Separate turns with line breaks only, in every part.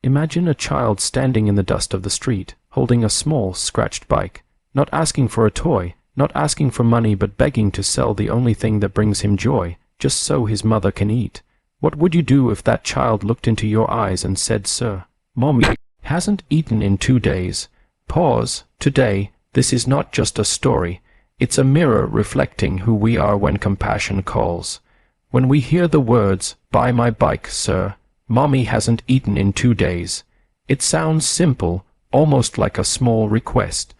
Imagine a child standing in the dust of the street, holding a small, scratched bike, not asking for a toy, not asking for money, but begging to sell the only thing that brings him joy, just so his mother can eat. What would you do if that child looked into your eyes and said, "Sir, Mommy hasn't eaten in 2 days. Pause. Today, this is not just a story. It's a mirror reflecting who we are when compassion calls. When we hear the words, "Buy my bike, sir. Mommy hasn't eaten in 2 days." It sounds simple, almost like a small request.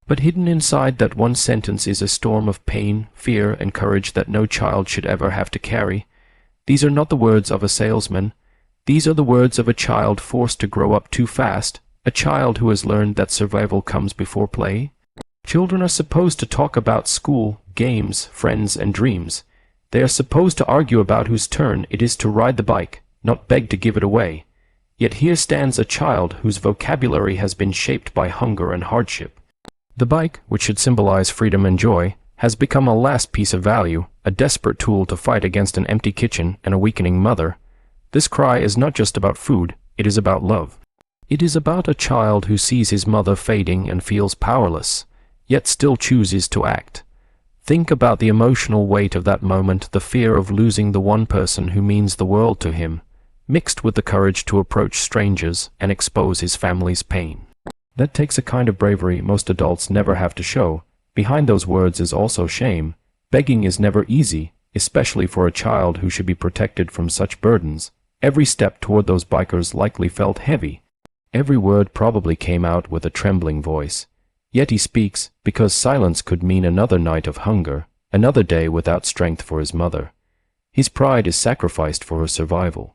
But hidden inside that one sentence is a storm of pain, fear, and courage that no child should ever have to carry. These are not the words of a salesman. These are the words of a child forced to grow up too fast, a child who has learned that survival comes before play. Children are supposed to talk about school, games, friends, and dreams. They are supposed to argue about whose turn it is to ride the bike, not beg to give it away. Yet here stands a child whose vocabulary has been shaped by hunger and hardship. The bike, which should symbolize freedom and joy, has become a last piece of value, a desperate tool to fight against an empty kitchen and a weakening mother. This cry is not just about food, it is about love. It is about a child who sees his mother fading and feels powerless, yet still chooses to act. Think about the emotional weight of that moment, the fear of losing the one person who means the world to him, mixed with the courage to approach strangers and expose his family's pain. That takes a kind of bravery most adults never have to show. Behind those words is also shame. Begging is never easy, especially for a child who should be protected from such burdens. Every step toward those bikers likely felt heavy. Every word probably came out with a trembling voice. Yet he speaks because silence could mean another night of hunger, another day without strength for his mother. His pride is sacrificed for her survival.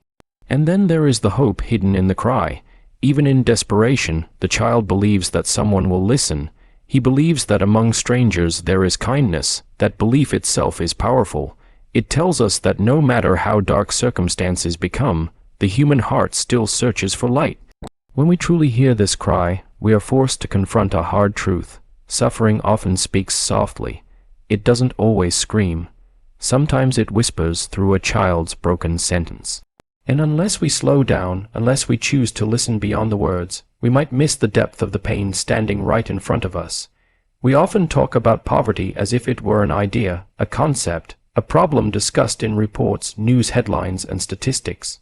And then there is the hope hidden in the cry. Even in desperation, the child believes that someone will listen. He believes that among strangers there is kindness. That belief itself is powerful. It tells us that no matter how dark circumstances become, the human heart still searches for light. When we truly hear this cry, we are forced to confront a hard truth. Suffering often speaks softly. It doesn't always scream. Sometimes it whispers through a child's broken sentence. And unless we slow down, unless we choose to listen beyond the words, we might miss the depth of the pain standing right in front of us. We often talk about poverty as if it were an idea, a concept, a problem discussed in reports, news headlines, and statistics.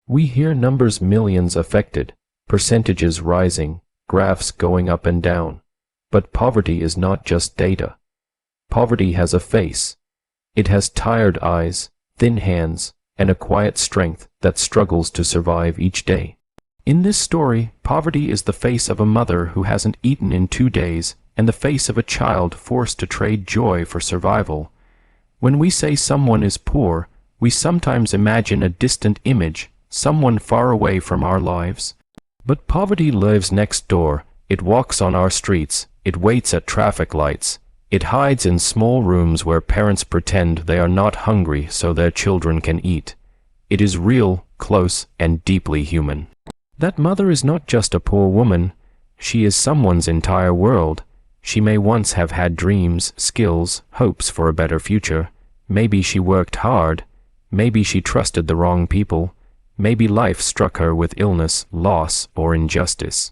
We hear numbers, millions affected, percentages rising, graphs going up and down. But poverty is not just data. Poverty has a face. It has tired eyes, thin hands, and a quiet strength that struggles to survive each day. In this story, poverty is the face of a mother who hasn't eaten in 2 days, and the face of a child forced to trade joy for survival. When we say someone is poor, we sometimes imagine a distant image, someone far away from our lives. But poverty lives next door. It walks on our streets. It waits at traffic lights. It hides in small rooms where parents pretend they are not hungry so their children can eat. It is real, close, and deeply human. That mother is not just a poor woman. She is someone's entire world. She may once have had dreams, skills, hopes for a better future. Maybe she worked hard. Maybe she trusted the wrong people. Maybe life struck her with illness, loss, or injustice.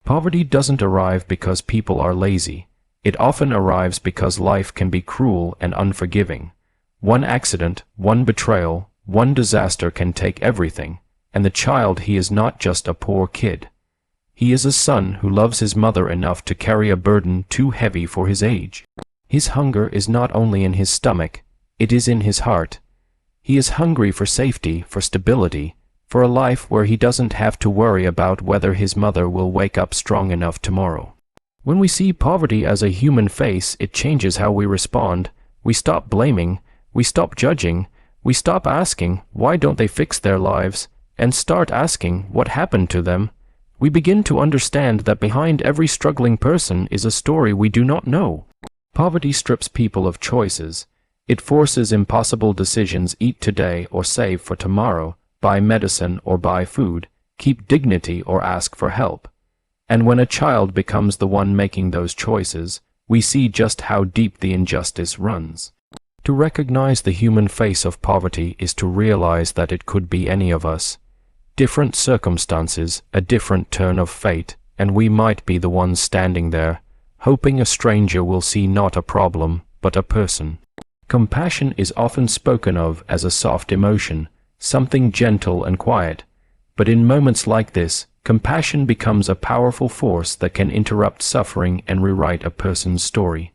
Poverty doesn't arrive because people are lazy. It often arrives because life can be cruel and unforgiving. One accident, one betrayal, one disaster can take everything, and the child, he is not just a poor kid. He is a son who loves his mother enough to carry a burden too heavy for his age. His hunger is not only in his stomach, it is in his heart. He is hungry for safety, for stability, for a life where he doesn't have to worry about whether his mother will wake up strong enough tomorrow. When we see poverty as a human face, it changes how we respond. We stop blaming, we stop judging, we stop asking, why don't they fix their lives, and start asking, what happened to them? We begin to understand that behind every struggling person is a story we do not know. Poverty strips people of choices. It forces impossible decisions: eat today or save for tomorrow, buy medicine or buy food, keep dignity or ask for help. And when a child becomes the one making those choices, we see just how deep the injustice runs. To recognize the human face of poverty is to realize that it could be any of us. Different circumstances, a different turn of fate, and we might be the ones standing there, hoping a stranger will see not a problem, but a person. Compassion is often spoken of as a soft emotion, something gentle and quiet. But in moments like this, compassion becomes a powerful force that can interrupt suffering and rewrite a person's story.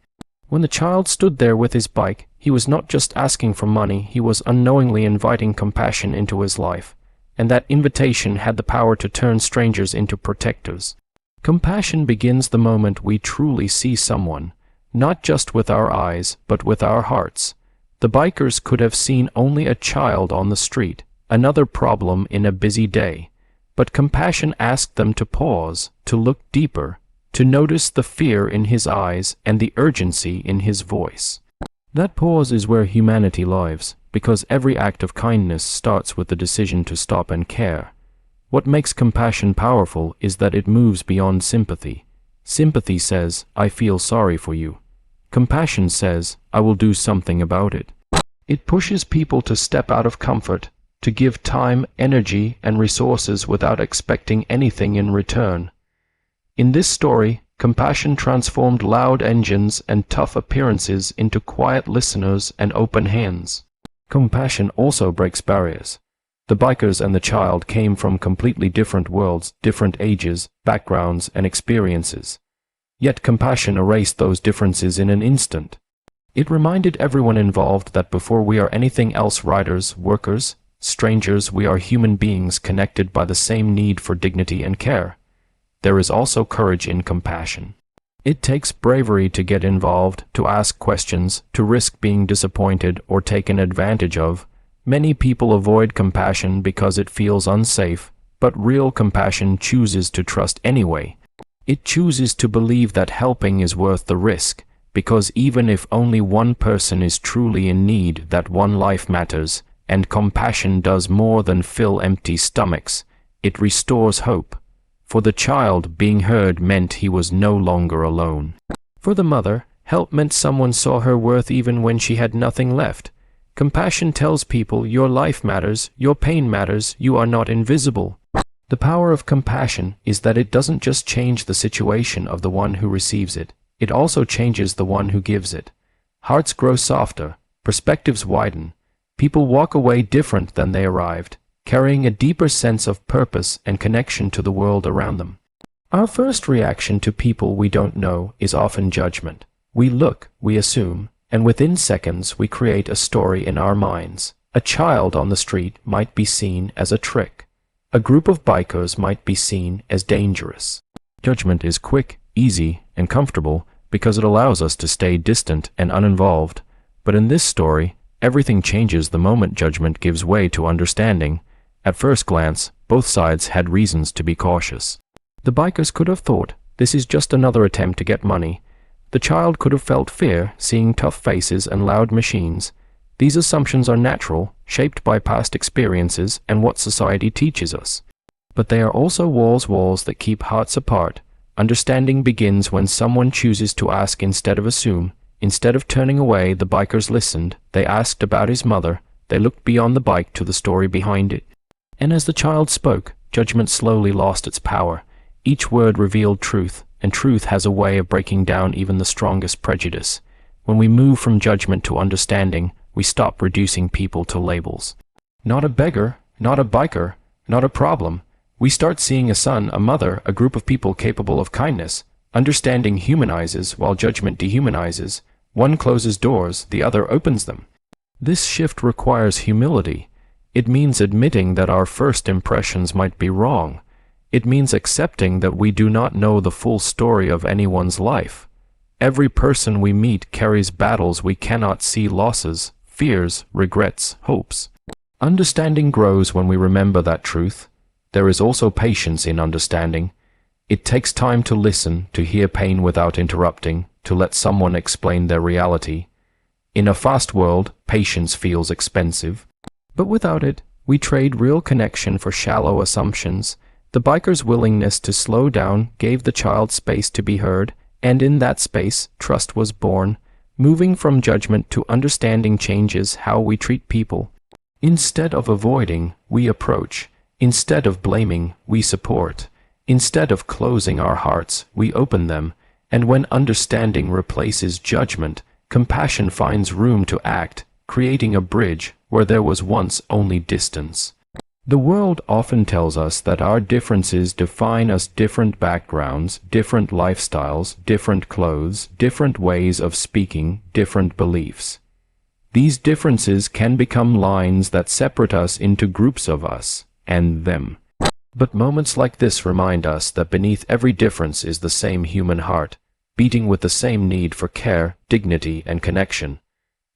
When the child stood there with his bike, he was not just asking for money, he was unknowingly inviting compassion into his life. And that invitation had the power to turn strangers into protectors. Compassion begins the moment we truly see someone, not just with our eyes, but with our hearts. The bikers could have seen only a child on the street, another problem in a busy day. But compassion asked them to pause, to look deeper, to notice the fear in his eyes and the urgency in his voice. That pause is where humanity lives, because every act of kindness starts with the decision to stop and care. What makes compassion powerful is that it moves beyond sympathy. Sympathy says, I feel sorry for you. Compassion says, I will do something about it. It pushes people to step out of comfort, to give time, energy, and resources without expecting anything in return. In this story, compassion transformed loud engines and tough appearances into quiet listeners and open hands. Compassion also breaks barriers. The bikers and the child came from completely different worlds, different ages, backgrounds, and experiences. Yet compassion erased those differences in an instant. It reminded everyone involved that before we are anything else, riders, workers, strangers, we are human beings connected by the same need for dignity and care. There is also courage in compassion. It takes bravery to get involved, to ask questions, to risk being disappointed or taken advantage of. Many people avoid compassion because it feels unsafe, but real compassion chooses to trust anyway. It chooses to believe that helping is worth the risk, because even if only one person is truly in need, that one life matters, and compassion does more than fill empty stomachs. It restores hope. For the child, being heard meant he was no longer alone. For the mother, help meant someone saw her worth even when she had nothing left. Compassion tells people your life matters, your pain matters, you are not invisible. The power of compassion is that it doesn't just change the situation of the one who receives it, it also changes the one who gives it. Hearts grow softer, perspectives widen, people walk away different than they arrived, carrying a deeper sense of purpose and connection to the world around them. Our first reaction to people we don't know is often judgment. We look, we assume, and within seconds we create a story in our minds. A child on the street might be seen as a trick. A group of bikers might be seen as dangerous. Judgment is quick, easy, and comfortable because it allows us to stay distant and uninvolved. But in this story, everything changes the moment judgment gives way to understanding. At first glance, both sides had reasons to be cautious. The bikers could have thought, this is just another attempt to get money. The child could have felt fear, seeing tough faces and loud machines. These assumptions are natural, shaped by past experiences and what society teaches us. But they are also walls that keep hearts apart. Understanding begins when someone chooses to ask instead of assume. Instead of turning away, the bikers listened. They asked about his mother. They looked beyond the bike to the story behind it. And as the child spoke, judgment slowly lost its power. Each word revealed truth, and truth has a way of breaking down even the strongest prejudice. When we move from judgment to understanding, we stop reducing people to labels. Not a beggar, not a biker, not a problem. We start seeing a son, a mother, a group of people capable of kindness. Understanding humanizes while judgment dehumanizes. One closes doors, the other opens them. This shift requires humility. It means admitting that our first impressions might be wrong. It means accepting that we do not know the full story of anyone's life. Every person we meet carries battles we cannot see, losses, fears, regrets, hopes. Understanding grows when we remember that truth. There is also patience in understanding. It takes time to listen, to hear pain without interrupting, to let someone explain their reality. In a fast world, patience feels expensive. But without it, we trade real connection for shallow assumptions. The biker's willingness to slow down gave the child space to be heard, and in that space, trust was born. Moving from judgment to understanding changes how we treat people. Instead of avoiding, we approach. Instead of blaming, we support. Instead of closing our hearts, we open them. And when understanding replaces judgment, compassion finds room to act, creating a bridge where there was once only distance. The world often tells us that our differences define us: different backgrounds, different lifestyles, different clothes, different ways of speaking, different beliefs. These differences can become lines that separate us into groups of us and them. But moments like this remind us that beneath every difference is the same human heart, beating with the same need for care, dignity, and connection.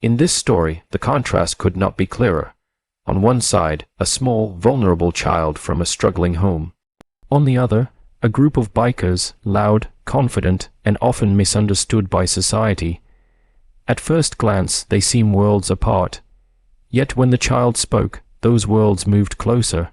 In this story, the contrast could not be clearer. On one side, a small, vulnerable child from a struggling home. On the other, a group of bikers, loud, confident, and often misunderstood by society. At first glance, they seem worlds apart. Yet when the child spoke, those worlds moved closer.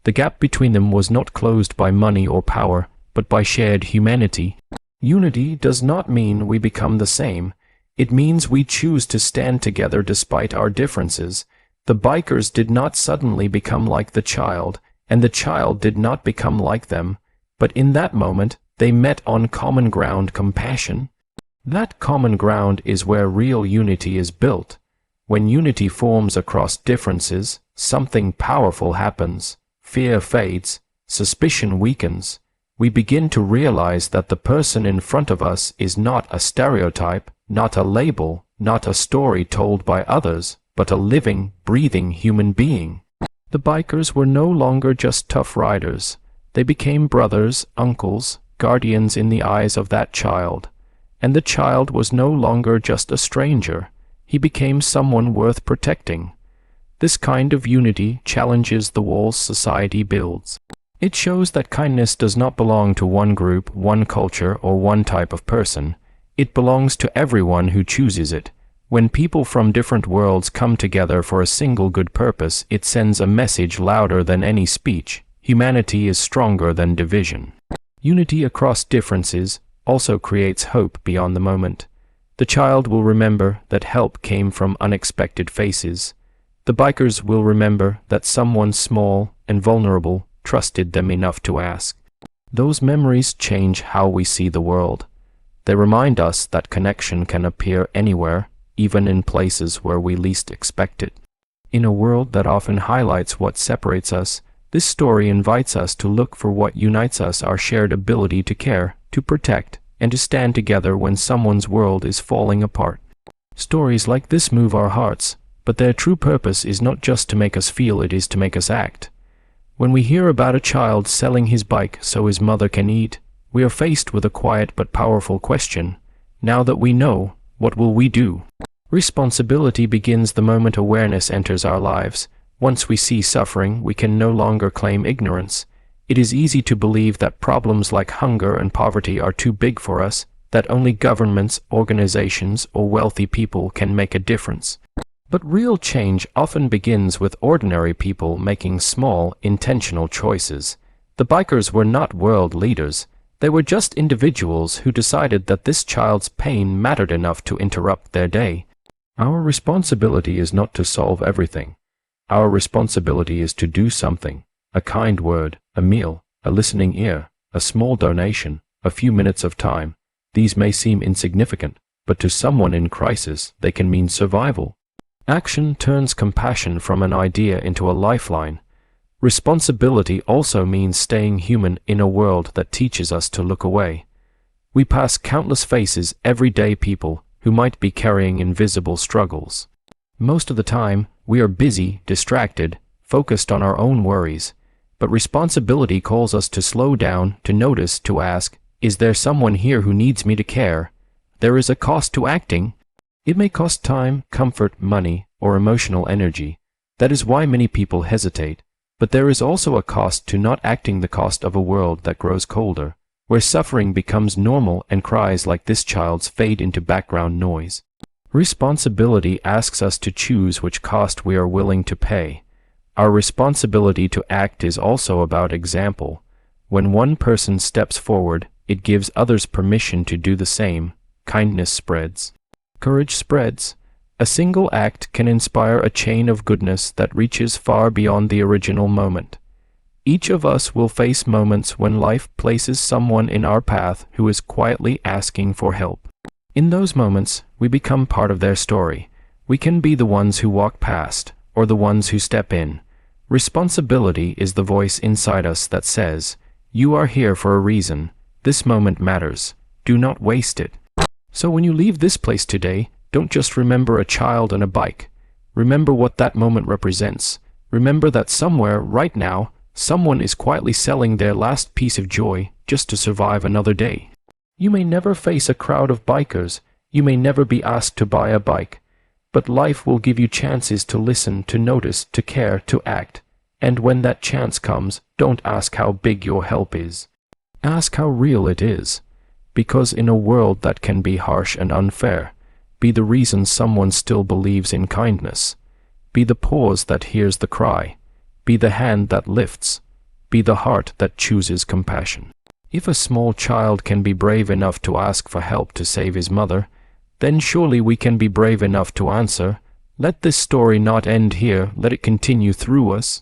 The gap between them was not closed by money or power, but by shared humanity. Unity does not mean we become the same. It means we choose to stand together despite our differences. The bikers did not suddenly become like the child, and the child did not become like them, but in that moment, they met on common ground: compassion. That common ground is where real unity is built. When unity forms across differences, something powerful happens. Fear fades, suspicion weakens. We begin to realize that the person in front of us is not a stereotype, not a label, not a story told by others, but a living, breathing human being. The bikers were no longer just tough riders. They became brothers, uncles, guardians in the eyes of that child. And the child was no longer just a stranger. He became someone worth protecting. This kind of unity challenges the walls society builds. It shows that kindness does not belong to one group, one culture, or one type of person. It belongs to everyone who chooses it. When people from different worlds come together for a single good purpose, it sends a message louder than any speech. Humanity is stronger than division. Unity across differences also creates hope beyond the moment. The child will remember that help came from unexpected faces. The bikers will remember that someone small and vulnerable trusted them enough to ask. Those memories change how we see the world. They remind us that connection can appear anywhere, even in places where we least expect it. In a world that often highlights what separates us, this story invites us to look for what unites us: our shared ability to care, to protect, and to stand together when someone's world is falling apart. Stories like this move our hearts, but their true purpose is not just to make us feel, it is to make us act. When we hear about a child selling his bike so his mother can eat, we are faced with a quiet but powerful question. Now that we know, what will we do? Responsibility begins the moment awareness enters our lives. Once we see suffering, we can no longer claim ignorance. It is easy to believe that problems like hunger and poverty are too big for us, that only governments, organizations, or wealthy people can make a difference. But real change often begins with ordinary people making small, intentional choices. The bikers were not world leaders. They were just individuals who decided that this child's pain mattered enough to interrupt their day. Our responsibility is not to solve everything. Our responsibility is to do something: a kind word, a meal, a listening ear, a small donation, a few minutes of time. These may seem insignificant, but to someone in crisis, they can mean survival. Action turns compassion from an idea into a lifeline. Responsibility also means staying human in a world that teaches us to look away. We pass countless faces every day, people who might be carrying invisible struggles. Most of the time, we are busy, distracted, focused on our own worries. But responsibility calls us to slow down, to notice, to ask, is there someone here who needs me to care? There is a cost to acting. It may cost time, comfort, money, or emotional energy. That is why many people hesitate. But there is also a cost to not acting, the cost of a world that grows colder, where suffering becomes normal and cries like this child's fade into background noise. Responsibility asks us to choose which cost we are willing to pay. Our responsibility to act is also about example. When one person steps forward, it gives others permission to do the same. Kindness spreads. Courage spreads. A single act can inspire a chain of goodness that reaches far beyond the original moment. Each of us will face moments when life places someone in our path who is quietly asking for help. In those moments, we become part of their story. We can be the ones who walk past, or the ones who step in. Responsibility is the voice inside us that says, "You are here for a reason. This moment matters. Do not waste it." So when you leave this place today, don't just remember a child and a bike. Remember what that moment represents. Remember that somewhere, right now, someone is quietly selling their last piece of joy just to survive another day. You may never face a crowd of bikers. You may never be asked to buy a bike. But life will give you chances to listen, to notice, to care, to act. And when that chance comes, don't ask how big your help is. Ask how real it is. Because in a world that can be harsh and unfair, be the reason someone still believes in kindness. Be the pause that hears the cry. Be the hand that lifts. Be the heart that chooses compassion. If a small child can be brave enough to ask for help to save his mother, then surely we can be brave enough to answer. Let this story not end here. Let it continue through us.